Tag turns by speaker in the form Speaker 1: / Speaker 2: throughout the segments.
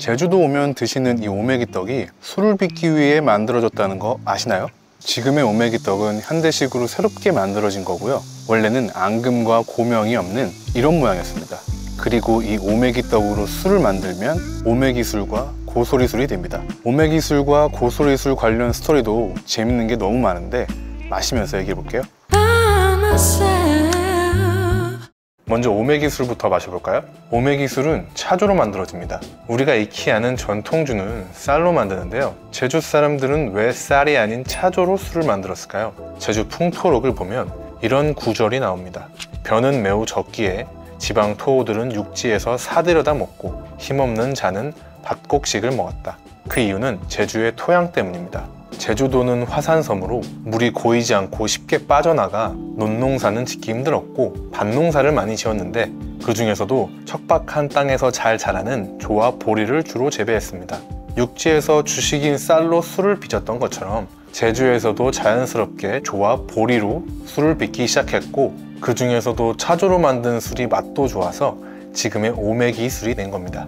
Speaker 1: 제주도 오면 드시는 이 오메기떡이 술을 빚기 위해 만들어졌다는 거 아시나요? 지금의 오메기떡은 현대식으로 새롭게 만들어진 거고요. 원래는 앙금과 고명이 없는 이런 모양이었습니다. 그리고 이 오메기떡으로 술을 만들면 오메기술과 고소리술이 됩니다. 오메기술과 고소리술 관련 스토리도 재밌는 게 너무 많은데 마시면서 얘기해 볼게요. 먼저 오메기술부터 마셔볼까요? 오메기술은 차조로 만들어집니다. 우리가 익히 아는 전통주는 쌀로 만드는데요. 제주 사람들은 왜 쌀이 아닌 차조로 술을 만들었을까요? 제주 풍토록을 보면 이런 구절이 나옵니다. 벼는 매우 적기에 지방 토호들은 육지에서 사들여다 먹고 힘없는 자는 밭곡식을 먹었다. 그 이유는 제주의 토양 때문입니다. 제주도는 화산섬으로 물이 고이지 않고 쉽게 빠져나가 논농사는 짓기 힘들었고 밭농사를 많이 지었는데 그 중에서도 척박한 땅에서 잘 자라는 조와 보리를 주로 재배했습니다. 육지에서 주식인 쌀로 술을 빚었던 것처럼 제주에서도 자연스럽게 조와 보리로 술을 빚기 시작했고 그 중에서도 차조로 만든 술이 맛도 좋아서 지금의 오메기 술이 된 겁니다.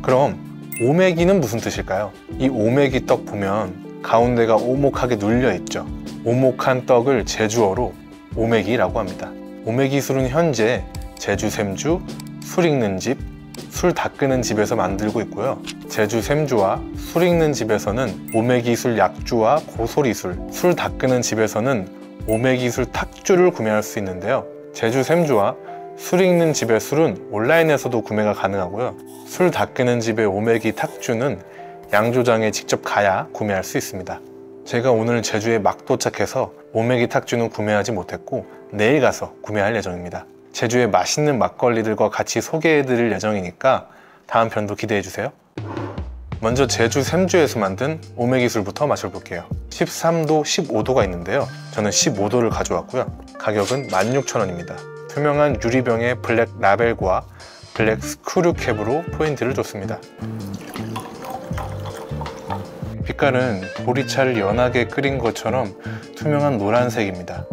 Speaker 1: 그럼 오메기는 무슨 뜻일까요? 이 오메기 떡 보면 가운데가 오목하게 눌려 있죠. 오목한 떡을 제주어로 오메기라고 합니다. 오메기 술은 현재 제주 샘주, 술 익는 집, 술 닦는 집에서 만들고 있고요. 제주 샘주와 술 익는 집에서는 오메기 술 약주와 고소리 술, 술 닦는 집에서는 오메기 술 탁주를 구매할 수 있는데요. 제주 샘주와 술 익는 집의 술은 온라인에서도 구매가 가능하고요. 술 닦는 집의 오메기 탁주는 양조장에 직접 가야 구매할 수 있습니다. 제가 오늘 제주에 막 도착해서 오메기 탁주는 구매하지 못했고 내일 가서 구매할 예정입니다. 제주의 맛있는 막걸리들과 같이 소개해드릴 예정이니까 다음 편도 기대해주세요. 먼저 제주 샘주에서 만든 오메기 술부터 마셔볼게요. 13도, 15도가 있는데요. 저는 15도를 가져왔고요. 가격은 16,000원입니다. 투명한 유리병에 블랙 라벨과 블랙 스크류 캡으로 포인트를 줬습니다. 빛깔은 보리차를 연하게 끓인 것처럼 투명한 노란색입니다.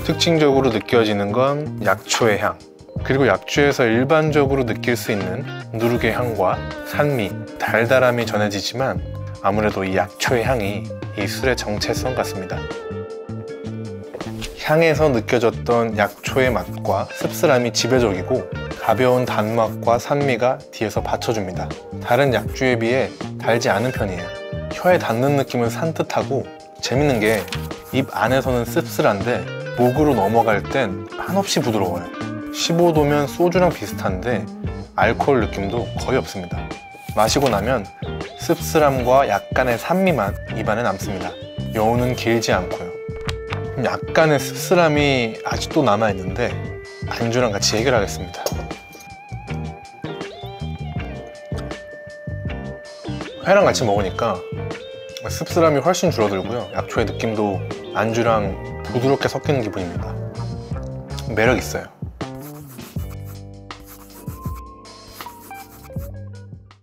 Speaker 1: 특징적으로 느껴지는 건 약초의 향, 그리고 약주에서 일반적으로 느낄 수 있는 누룩의 향과 산미, 달달함이 전해지지만 아무래도 이 약초의 향이 이 술의 정체성 같습니다. 향에서 느껴졌던 약초의 맛과 씁쓸함이 지배적이고 가벼운 단맛과 산미가 뒤에서 받쳐줍니다. 다른 약주에 비해 달지 않은 편이에요. 혀에 닿는 느낌은 산뜻하고 재밌는 게 입 안에서는 씁쓸한데 목으로 넘어갈 땐 한없이 부드러워요. 15도면 소주랑 비슷한데 알코올 느낌도 거의 없습니다. 마시고 나면 씁쓸함과 약간의 산미만 입안에 남습니다. 여우는 길지 않고요. 약간의 씁쓸함이 아직도 남아있는데 안주랑 같이 해결하겠습니다. 회랑 같이 먹으니까 씁쓸함이 훨씬 줄어들고요. 약초의 느낌도 안주랑 부드럽게 섞이는 기분입니다. 매력 있어요.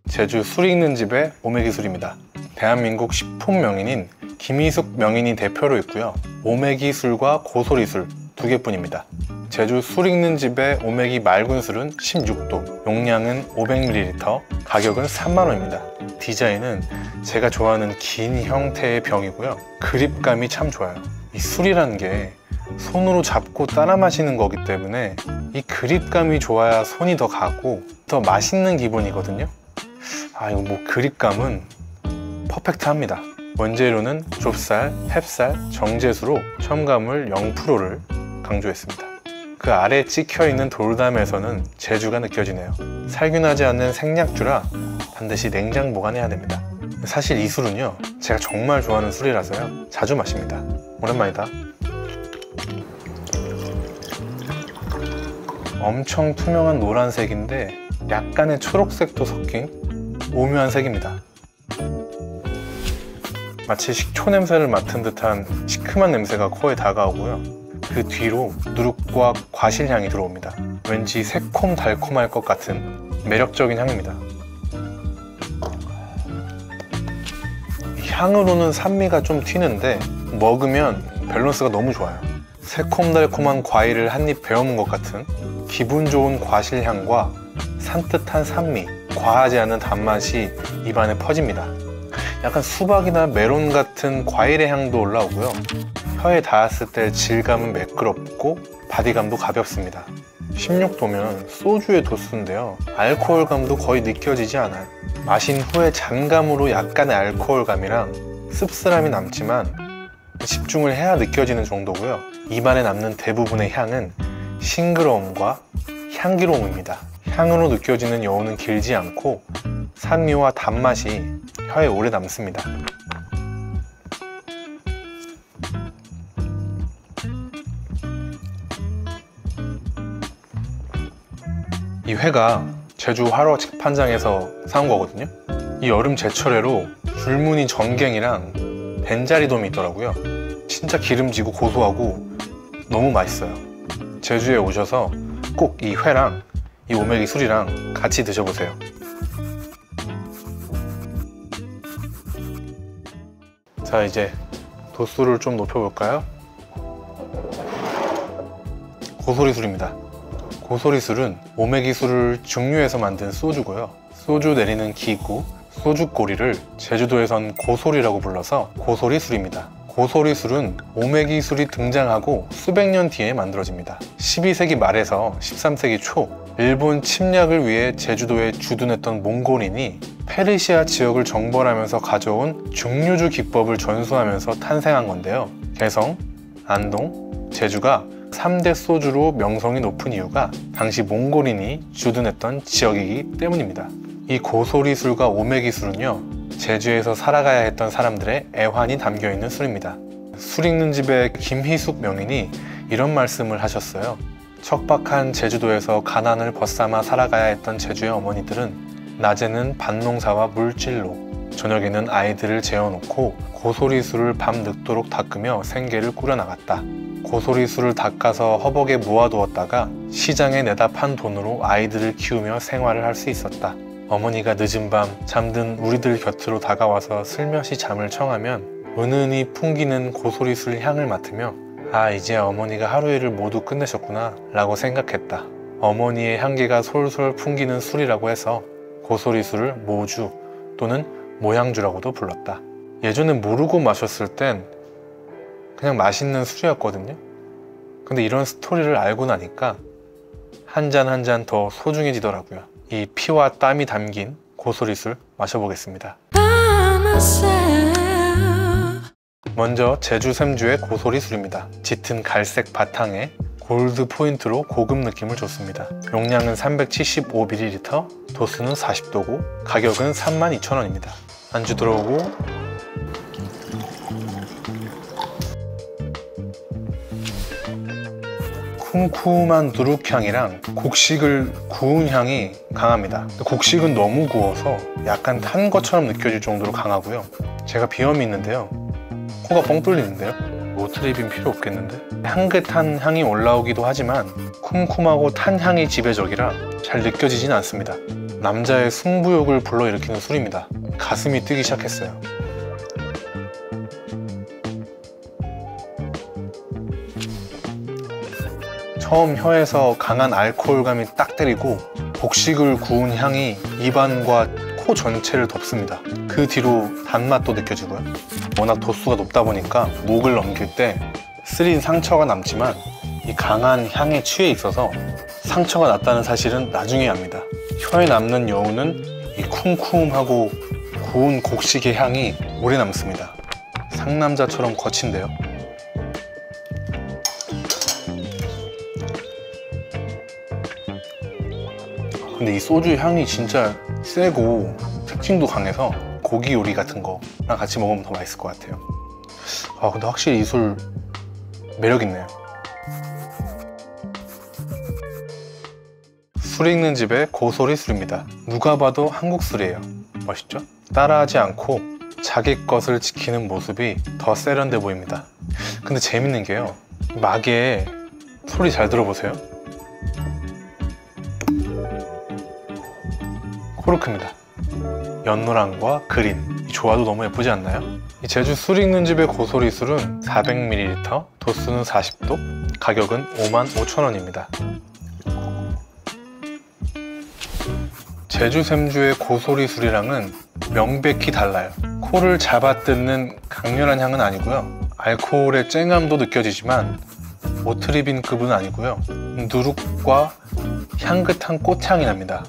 Speaker 1: 제주 술 익는 집의 오메기 술입니다. 대한민국 식품 명인인 김희숙 명인이 대표로 있고요. 오메기 술과 고소리 술 두 개뿐입니다. 제주 술 익는 집의 오메기 맑은 술은 16도, 용량은 500ml, 가격은 30,000원입니다. 디자인은 제가 좋아하는 긴 형태의 병이고요. 그립감이 참 좋아요. 이 술이라는 게 손으로 잡고 따라 마시는 거기 때문에 이 그립감이 좋아야 손이 더 가고 더 맛있는 기분이거든요. 이거 뭐 그립감은 퍼펙트합니다. 원재료는 좁쌀, 햅쌀, 정제수로 첨가물 0%를 강조했습니다. 그 아래 찍혀있는 돌담에서는 제주가 느껴지네요. 살균하지 않는 생약주라 반드시 냉장 보관해야 됩니다. 사실 이 술은요, 제가 정말 좋아하는 술이라서요, 자주 마십니다. 오랜만이다. 엄청 투명한 노란색인데 약간의 초록색도 섞인 오묘한 색입니다. 마치 식초 냄새를 맡은 듯한 시큼한 냄새가 코에 다가오고요. 그 뒤로 누룩과 과실향이 들어옵니다. 왠지 새콤달콤할 것 같은 매력적인 향입니다. 향으로는 산미가 좀 튀는데 먹으면 밸런스가 너무 좋아요. 새콤달콤한 과일을 한 입 베어문 것 같은 기분 좋은 과실향과 산뜻한 산미, 과하지 않은 단맛이 입안에 퍼집니다. 약간 수박이나 메론 같은 과일의 향도 올라오고요. 혀에 닿았을 때 질감은 매끄럽고 바디감도 가볍습니다. 16도면 소주의 도수인데요. 알코올감도 거의 느껴지지 않아요. 마신 후에 잔감으로 약간의 알코올감이랑 씁쓸함이 남지만 집중을 해야 느껴지는 정도고요. 입안에 남는 대부분의 향은 싱그러움과 향기로움입니다. 향으로 느껴지는 여운은 길지 않고 산미와 단맛이 혀에 오래 남습니다. 이 회가 제주 화로 책판장에서 사온 거거든요. 이 여름 제철회로 줄무늬 전갱이랑 벤자리돔이 있더라고요. 진짜 기름지고 고소하고 너무 맛있어요. 제주에 오셔서 꼭 이 회랑 이 오메기 술이랑 같이 드셔보세요. 자, 이제 도수를 좀 높여볼까요? 고소리 술입니다. 고소리 술은 오메기 술을 증류해서 만든 소주고요. 소주 내리는 기구, 소주꼬리를 제주도에선 고소리라고 불러서 고소리 술입니다. 고소리 술은 오메기 술이 등장하고 수백 년 뒤에 만들어집니다. 12세기 말에서 13세기 초 일본 침략을 위해 제주도에 주둔했던 몽골인이 페르시아 지역을 정벌하면서 가져온 증류주 기법을 전수하면서 탄생한 건데요. 개성, 안동, 제주가 3대 소주로 명성이 높은 이유가 당시 몽골인이 주둔했던 지역이기 때문입니다. 이 고소리 술과 오메기 술은요, 제주에서 살아가야 했던 사람들의 애환이 담겨있는 술입니다. 술 읽는 집의 김희숙 명인이 이런 말씀을 하셨어요. 척박한 제주도에서 가난을 벗삼아 살아가야 했던 제주의 어머니들은 낮에는 밭농사와 물질로, 저녁에는 아이들을 재워놓고 고소리 술을 밤 늦도록 닦으며 생계를 꾸려나갔다. 고소리 술을 닦아서 허벅에 모아두었다가 시장에 내다 판 돈으로 아이들을 키우며 생활을 할 수 있었다. 어머니가 늦은 밤 잠든 우리들 곁으로 다가와서 슬며시 잠을 청하면 은은히 풍기는 고소리 술 향을 맡으며 아, 이제 어머니가 하루 일을 모두 끝내셨구나 라고 생각했다. 어머니의 향기가 솔솔 풍기는 술이라고 해서 고소리 술을 모주 또는 모향주라고도 불렀다. 예전에 모르고 마셨을 땐 그냥 맛있는 술이었거든요. 근데 이런 스토리를 알고 나니까 한 잔 한 잔 더 소중해지더라고요. 이 피와 땀이 담긴 고소리 술 마셔보겠습니다. 먼저 제주 샘주의 고소리 술입니다. 짙은 갈색 바탕에 골드 포인트로 고급 느낌을 줬습니다. 용량은 375ml, 도수는 40도고 가격은 32,000원입니다. 안주 들어오고 쿰쿰한 누룩향이랑 곡식을 구운 향이 강합니다. 곡식은 너무 구워서 약간 탄 것처럼 느껴질 정도로 강하고요. 제가 비염이 있는데요, 코가 뻥 뚫리는데요. 모트리빈 필요 없겠는데? 향긋한 향이 올라오기도 하지만 쿰쿰하고 탄 향이 지배적이라 잘 느껴지진 않습니다. 남자의 승부욕을 불러일으키는 술입니다. 가슴이 뛰기 시작했어요. 처음 혀에서 강한 알코올감이 딱 때리고 곡식을 구운 향이 입안과 코 전체를 덮습니다. 그 뒤로 단맛도 느껴지고요. 워낙 도수가 높다 보니까 목을 넘길 때 쓰린 상처가 남지만 이 강한 향에 취해 있어서 상처가 났다는 사실은 나중에 압니다. 혀에 남는 여운은 이 쿰쿰하고 구운 곡식의 향이 오래 남습니다. 상남자처럼 거친데요. 근데 이 소주 향이 진짜 세고 특징도 강해서 고기 요리 같은 거랑 같이 먹으면 더 맛있을 것 같아요. 아, 근데 확실히 이 술 매력 있네요. 술 읽는 집의 고소리 술입니다. 누가 봐도 한국 술이에요. 멋있죠? 따라하지 않고 자기 것을 지키는 모습이 더 세련돼 보입니다. 근데 재밌는 게요, 막에 소리 잘 들어보세요. 코르크입니다. 연노랑과 그린, 이 조화도 너무 예쁘지 않나요? 이 제주 술 읽는 집의 고소리 술은 400ml, 도수는 40도, 가격은 55,000원입니다. 제주 샘주의 고소리 술이랑은 명백히 달라요. 코를 잡아뜯는 강렬한 향은 아니고요. 알코올의 쨍함도 느껴지지만 오트리빈급은 아니고요. 누룩과 향긋한 꽃향이 납니다.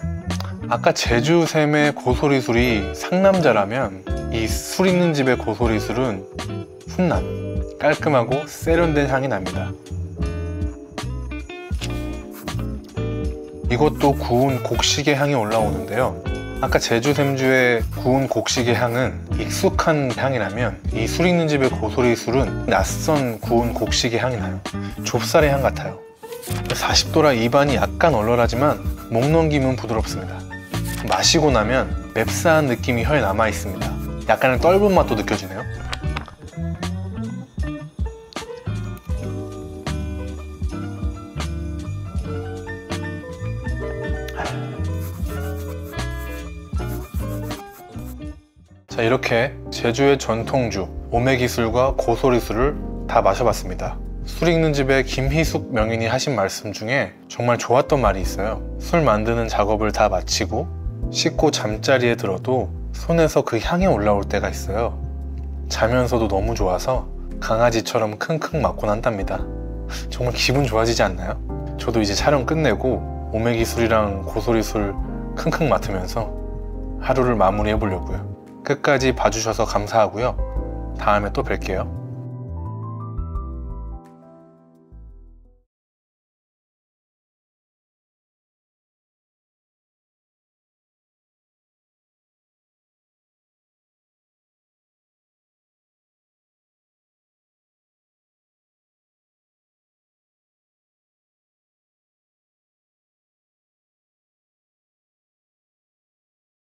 Speaker 1: 아까 제주샘의 고소리술이 상남자라면 이 술 있는 집의 고소리술은 훈남, 깔끔하고 세련된 향이 납니다. 이것도 구운 곡식의 향이 올라오는데요. 아까 제주샘주의 구운 곡식의 향은 익숙한 향이라면 이 술 있는 집의 고소리술은 낯선 구운 곡식의 향이 나요. 좁쌀의 향 같아요. 40도라 입안이 약간 얼얼하지만 목 넘김은 부드럽습니다. 마시고 나면 맵싸한 느낌이 혀에 남아 있습니다. 약간의 떫은 맛도 느껴지네요. 자, 이렇게 제주의 전통주 오메기술과 고소리술을 다 마셔봤습니다. 술 익는 집의 김희숙 명인이 하신 말씀 중에 정말 좋았던 말이 있어요. 술 만드는 작업을 다 마치고 씻고 잠자리에 들어도 손에서 그 향이 올라올 때가 있어요. 자면서도 너무 좋아서 강아지처럼 킁킁 맞곤 한답니다. 정말 기분 좋아지지 않나요? 저도 이제 촬영 끝내고 오메기술이랑 고소리술 킁킁 맡으면서 하루를 마무리해 보려고요. 끝까지 봐주셔서 감사하고요. 다음에 또 뵐게요.